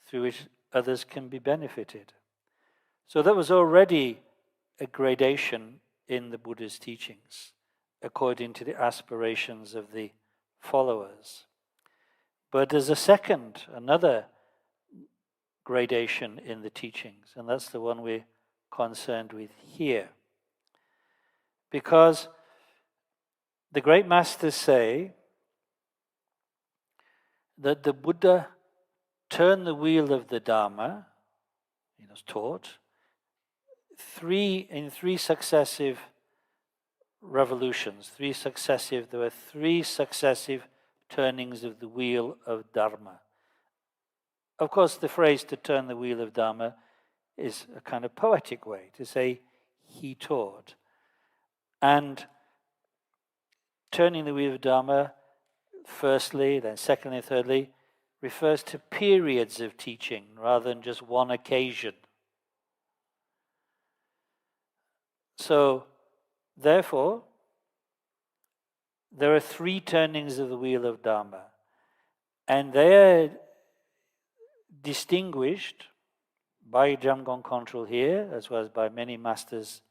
through which others can be benefited. So there was already a gradation in the Buddha's teachings, according to the aspirations of the followers. But there's another gradation in the teachings, and that's the one we're concerned with here. Because the great masters say that the Buddha turned the wheel of the Dharma, he was taught, in three successive revolutions, there were three successive turnings of the wheel of Dharma. Of course, the phrase to turn the wheel of Dharma is a kind of poetic way to say he taught. And turning the wheel of Dharma, firstly, then secondly, and thirdly, refers to periods of teaching rather than just one occasion. So, therefore, there are three turnings of the wheel of Dharma, and they are distinguished by Jamgon Kongtrul here, as well as by many masters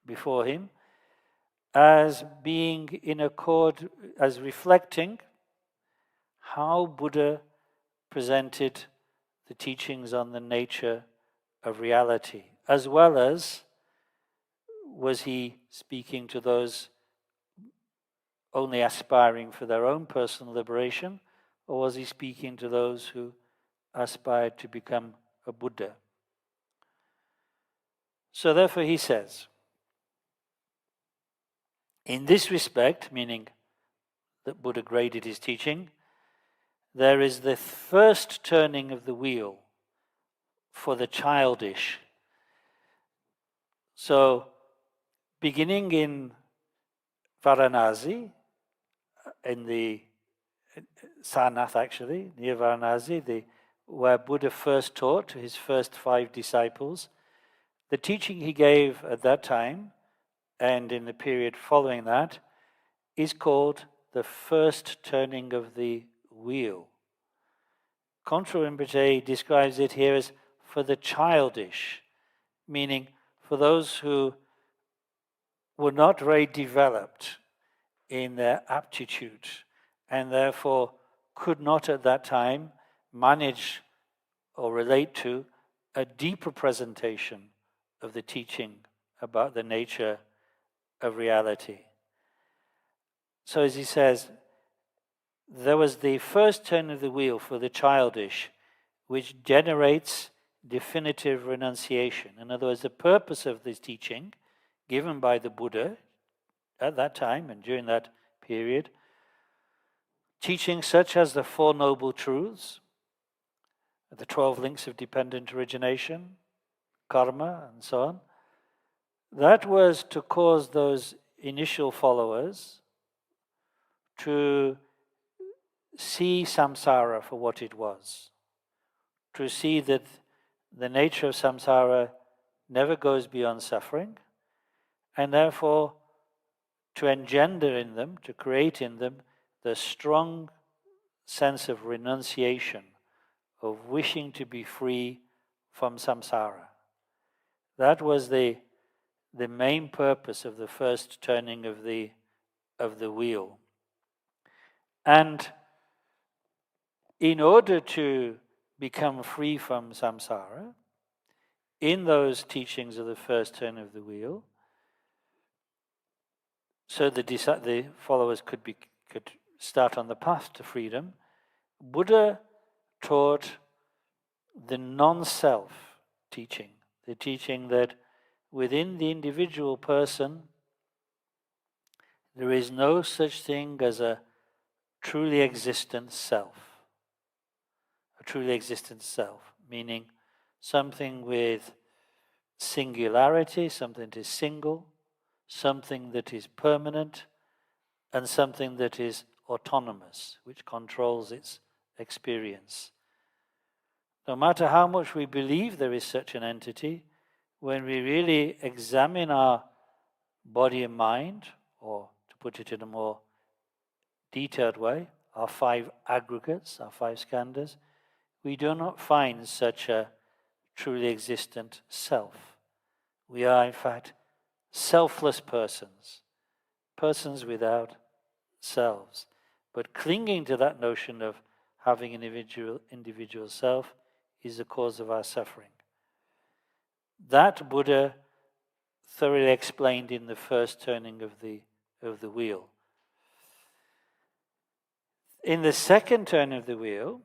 before him, as being in accord, as reflecting how Buddha presented the teachings on the nature of reality, as well as was he speaking to those only aspiring for their own personal liberation, or was he speaking to those who aspired to become a Buddha? So therefore he says, in this respect, meaning that Buddha graded his teaching, there is the first turning of the wheel for the childish. So, beginning in Varanasi, in the Sarnath actually, near Varanasi, where Buddha first taught to his first 5 disciples, the teaching he gave at that time, and in the period following that, is called the first turning of the wheel. Kongtrul Rinpoche describes it here as for the childish, meaning for those who were not very developed in their aptitude and therefore could not at that time manage or relate to a deeper presentation of the teaching about the nature of reality. So as he says, there was the first turn of the wheel for the childish, which generates definitive renunciation. In other words, the purpose of this teaching given by the Buddha at that time and during that period, teachings such as the Four Noble Truths, the 12 links of dependent origination, karma, and so on, that was to cause those initial followers to see samsara for what it was, to see that the nature of samsara never goes beyond suffering, and therefore to engender in them, to create in them the strong sense of renunciation, of wishing to be free from samsara. That was the main purpose of the first turning of the wheel. And in order to become free from samsara, in those teachings of the first turn of the wheel, so the followers could start on the path to freedom, Buddha taught the non-self teaching, the teaching that within the individual person there is no such thing as a truly existent self. A truly existent self, meaning something with singularity, something that is single, something that is permanent, and something that is autonomous, which controls its experience. No matter how much we believe there is such an entity, when we really examine our body and mind, or to put it in a more detailed way, our 5 aggregates, our 5 skandhas, we do not find such a truly existent self. We are, in fact, selfless persons, persons without selves. But clinging to that notion of having an individual self is the cause of our suffering. That Buddha thoroughly explained in the first turning of the wheel. In the second turn of the wheel,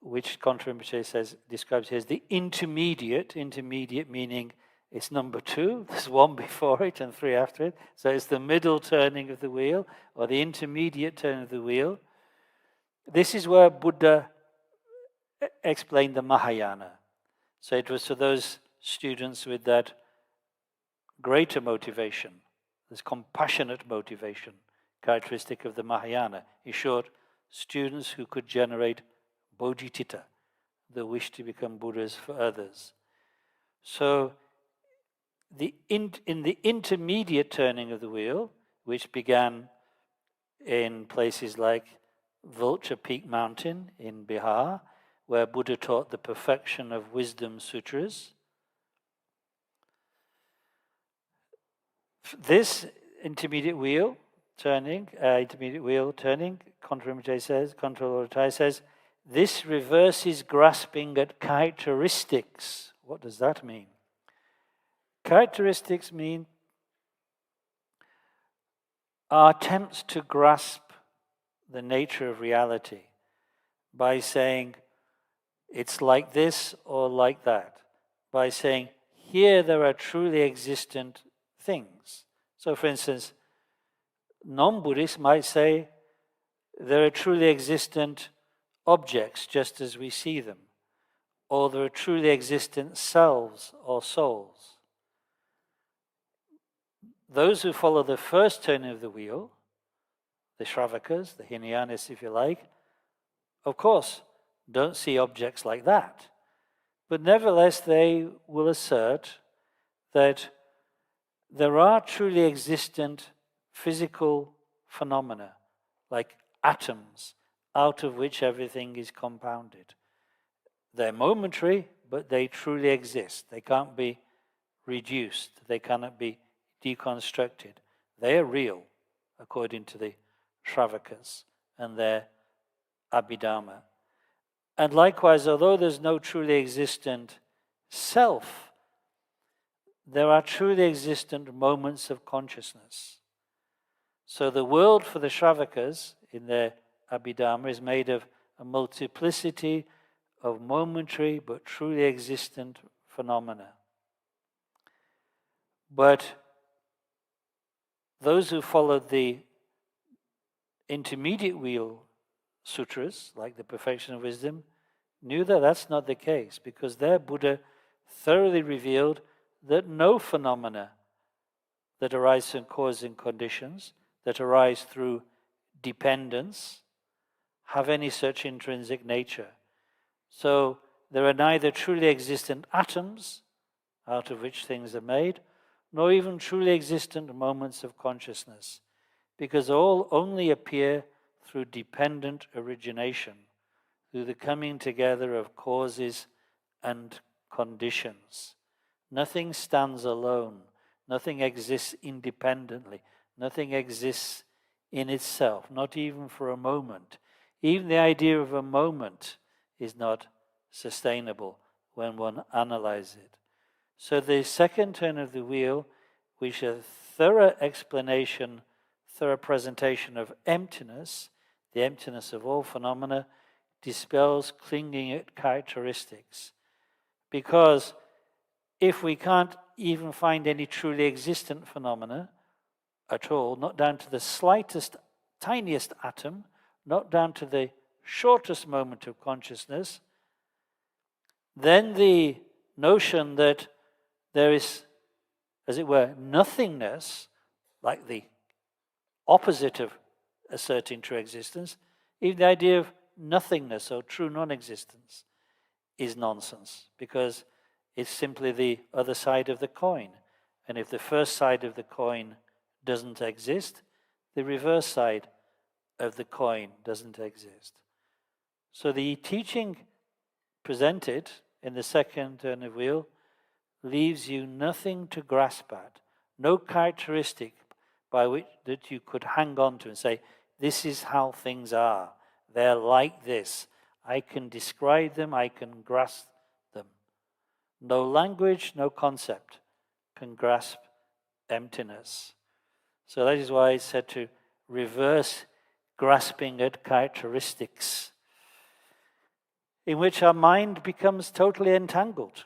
which Contra Rinpoche describes here as the intermediate meaning it's number 2, there's 1 before it and 3 after it, so it's the middle turning of the wheel, or the intermediate turn of the wheel. This is where Buddha explained the Mahayana. So it was for those students with that greater motivation, this compassionate motivation, characteristic of the Mahayana. In short, students who could generate bodhicitta, the wish to become Buddhas for others. So in the intermediate turning of the wheel, which began in places like Vulture Peak Mountain in Bihar, where Buddha taught the perfection of wisdom sutras, this intermediate wheel turning, Contra Lord Thaye says, this reverses grasping at characteristics. What does that mean? Characteristics mean our attempts to grasp the nature of reality by saying it's like this or like that, by saying here there are truly existent things. So for instance, non-Buddhists might say there are truly existent objects just as we see them, or there are truly existent selves or souls. Those who follow the first turn of the wheel, the Shravakas, the Hinayanis if you like, of course don't see objects like that. But nevertheless they will assert that there are truly existent physical phenomena, like atoms, out of which everything is compounded. They're momentary, but they truly exist. They can't be reduced. They cannot be deconstructed. They are real, according to the Shravakas and their Abhidharma. And likewise, although there's no truly existent self, there are truly existent moments of consciousness. So the world for the Shravakas in their Abhidharma is made of a multiplicity of momentary but truly existent phenomena. But those who followed the intermediate wheel sutras, like the Perfection of Wisdom, knew that that's not the case, because their Buddha thoroughly revealed that no phenomena that arise from cause and conditions, that arise through dependence, have any such intrinsic nature. So there are neither truly existent atoms out of which things are made, nor even truly existent moments of consciousness, because all only appear through dependent origination, through the coming together of causes and conditions. Nothing stands alone. Nothing exists independently. Nothing exists in itself, not even for a moment. Even the idea of a moment is not sustainable when one analyzes it. So the second turn of the wheel, which is a thorough explanation, thorough presentation of emptiness, the emptiness of all phenomena, dispels clinging at characteristics. Because if we can't even find any truly existent phenomena at all, not down to the slightest, tiniest atom, not down to the shortest moment of consciousness, then the notion that there is, as it were, nothingness, like the opposite of asserting true existence, even the idea of nothingness or true non-existence is nonsense, because it's simply the other side of the coin. And if the first side of the coin doesn't exist, the reverse side of the coin doesn't exist. So the teaching presented in the second turn of wheel leaves you nothing to grasp at, no characteristic by which that you could hang on to and say, this is how things are, they're like this, I can describe them, I can grasp them. No language, no concept can grasp emptiness. So that is why it's said to reverse grasping at characteristics, in which our mind becomes totally entangled.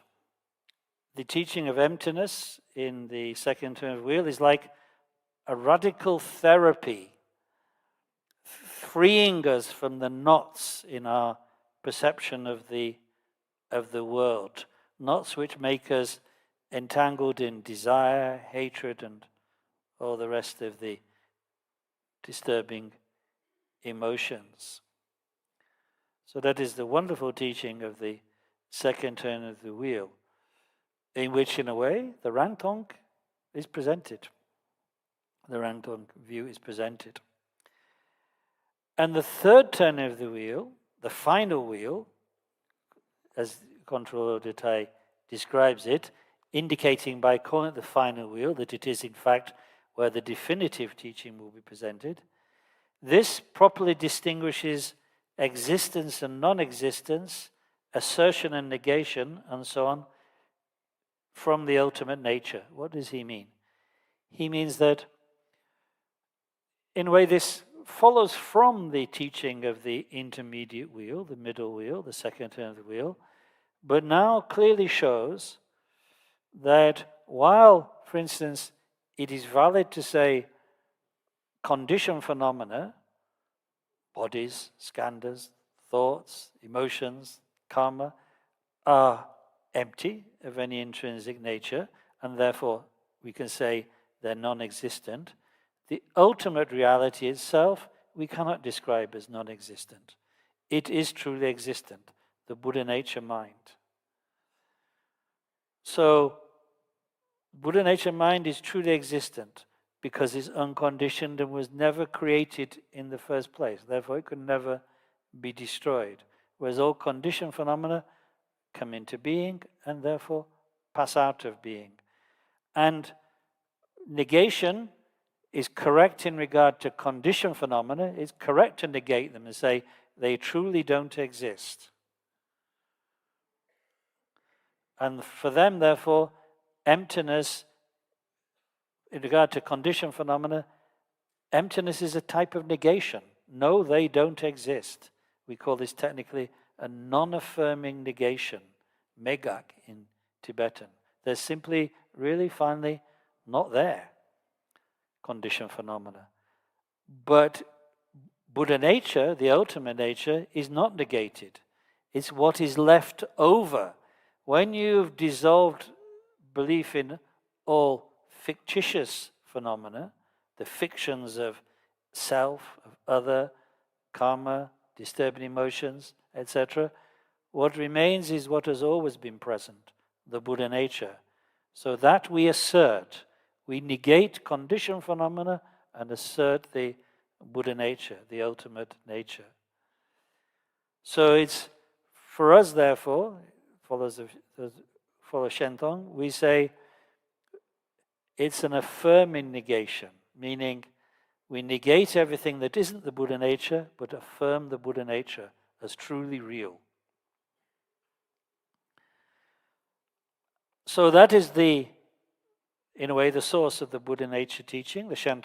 The teaching of emptiness in the second turn of wheel is like a radical therapy, freeing us from the knots in our perception of the world, knots which make us entangled in desire, hatred, and all the rest of the disturbing emotions. So that is the wonderful teaching of the second turn of the wheel, in which, in a way, the Rangtong is presented. The Rangtong view is presented. And the third turn of the wheel, the final wheel, as Controller de Thaye describes it, indicating by calling it the final wheel that it is in fact where the definitive teaching will be presented. This properly distinguishes existence and non-existence, assertion and negation, and so on, from the ultimate nature. What does he mean? He means that, in a way, this follows from the teaching of the intermediate wheel, the middle wheel, the second turn of the wheel, but now clearly shows that while, for instance, it is valid to say conditioned phenomena, bodies, skandhas, thoughts, emotions, karma, are empty of any intrinsic nature, and therefore we can say they're non-existent. The ultimate reality itself we cannot describe as non-existent. It is truly existent, the Buddhanature mind. So, Buddhanature mind is truly existent because it's unconditioned and was never created in the first place. Therefore, it could never be destroyed. Whereas all conditioned phenomena come into being and therefore pass out of being. And negation is correct in regard to conditioned phenomena. It's correct to negate them and say they truly don't exist. And for them, therefore, emptiness, in regard to conditioned phenomena, emptiness is a type of negation. No, they don't exist. We call this technically a non-affirming negation, megak in Tibetan. They're simply, really, finally, not there, conditioned phenomena. But Buddhanature, the ultimate nature, is not negated. It's what is left over. When you've dissolved belief in all fictitious phenomena, the fictions of self, of other, karma, disturbing emotions, etc., what remains is what has always been present, the Buddhanature. So that we assert, we negate conditioned phenomena and assert the Buddhanature, the ultimate nature. So it's, for us therefore, follows Shentong, we say it's an affirming negation, meaning we negate everything that isn't the Buddhanature, but affirm the Buddhanature as truly real. So that is in a way, the source of the Buddhanature teaching, the Shentong